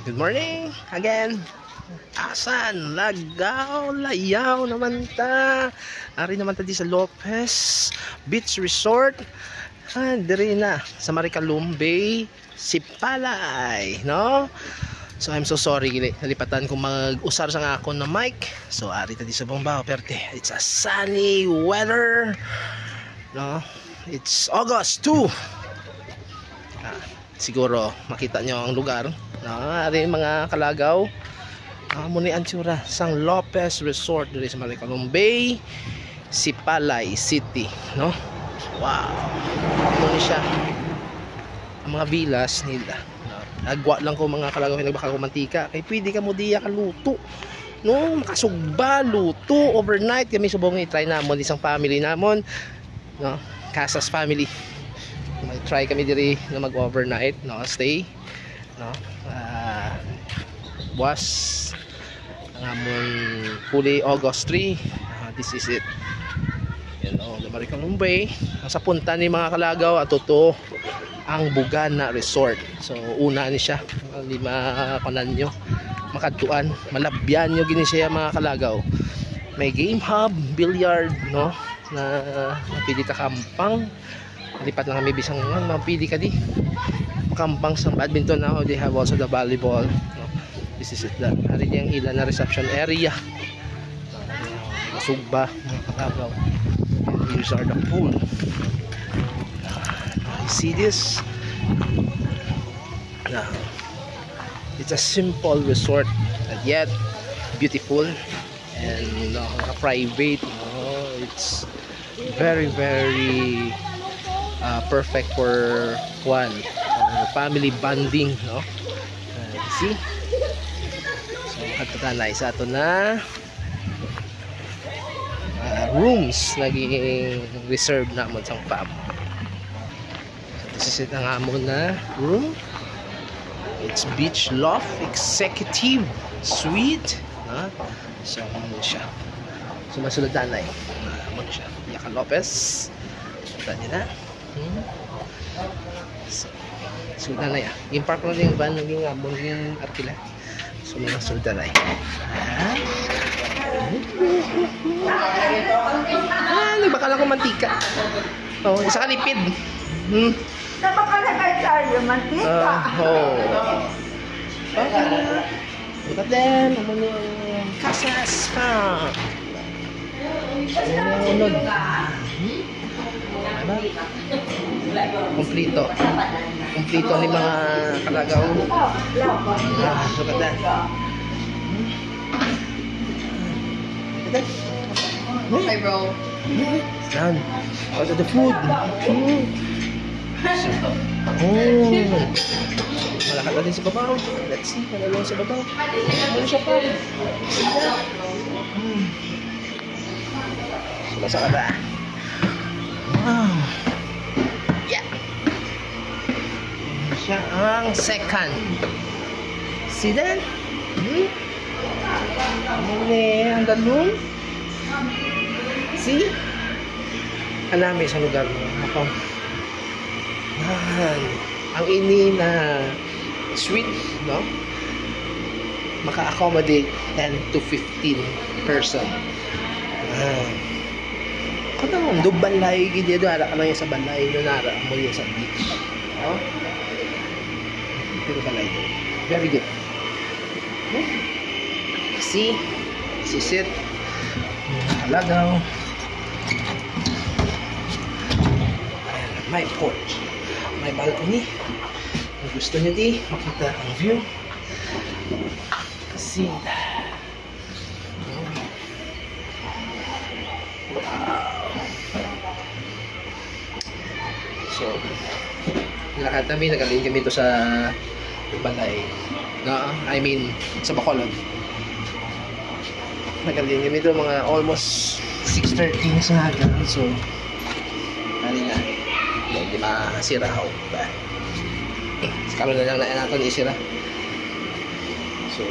Good morning again. Asan? Lagaw, layaw naman ta. Ari naman ta di sa Lopez Beach Resort. Diri na sa Maricalum Bay, Sipalay, no? So I'm so sorry, nalipatan ko mag-usar sa nga ako na mic. So ari ta di sa Bombao, perte. It's a sunny weather. No? It's August 2. Siguro makita nyo ang lugar, no? Ari mga kalagaw, muna ang tsura sang Lopez Resort dito sa Maricalum Bay, Sipalay City, no? Wow, muna siya ang mga villas nila, no? Agwa lang ko mga kalagaw, nagbaka ko mantika kay pwede ka mo diya kaluto, no? Makasugba, luto overnight. Kami subong i-try namon isang family namon, no? Casas family. Try kami diri na mag-overnight, no, stay, no. Was ang amon huli August 3. This is it. You know, the Maricalum Bay. Sa punta ni mga kalagaw at totoo ang Bugana Resort. So una ni siya, lima kanan nyo makadtuan, malabyan nyo gini siya mga kalagaw. May game hub, billiard, no, na napili ka kampang. Lipat lang kami bisang mapili ka di makampang sa badminton na. They have also the volleyball, no? This is it. Hari niyang ilan na reception area, masugba mga kalagaw. And here's are the pool. You see this? It's a simple resort and yet beautiful and private, it's very perfect for family bonding, no? See? So katutanay sa ato na rooms naging reserved namon sang fam. So this is it ang amon na room. It's Beach Loft Executive Suite, no? So ano siya, so masulod tanay amon siya Yaka Lopez. Tanya na. So na ya. Yung park na yung van naging amon yung arkila. So mga sulda na. Nagbakala ko mantika. Oh, isa ka lipid. Nabakala kay tayo mantika. Bukat din. Amon yung Casas Farm. Unod. Kompleto ni mga kalagaw. Sukat na. Okay, bro. Down. Out of the food. Malakad na din sa babaw. Let's see, malalong sa babaw. Ano siya pa? Sula sa kada. Wow. Yeah. Siya ang second. See that? Ang dalun. See? Anami sa lugar mo. Ang ini na suite, no? Maka-accommodate 10 to 15 person. Kung do balay gid do ara ka lang sa balay no nara mo yung sa beach. Oh. Pero balay. Very good. See? This is it. Kalagaw. My porch. My balcony. Kung gusto niyo di makita ang view. See that. So, lakad kami, nagalin kami ito sa balay. No, I mean, sa Bacolod. Nagalin kami ito mga almost 6:30 sa hagdan. So, ano nga, hindi makasira ako. Kalo na lang na natin isira. So,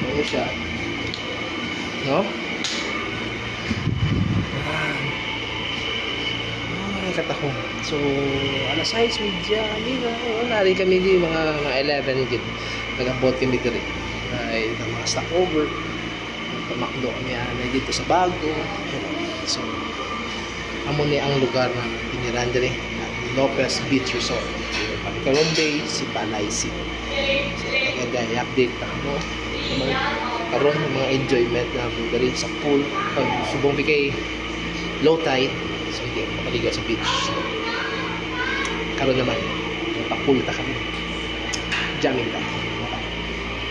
ano siya? No? katahom. So, alas 6 medya, nari kami di mga 11 gid. Nag-abot kami diri. Ay, mga stopover. Pamakdo kami dito sa Bago. So, amo ni ang lugar na tiniran diri. Lopez Beach Resort. Pagkaroon Bay, si Panay City. So, nag-update na mo. Karon mga enjoyment na diri sa pool. Pag subong bigay low tide, so hindi makaligo sa beach. So, karon naman, papool ta kami. Jamming tayo.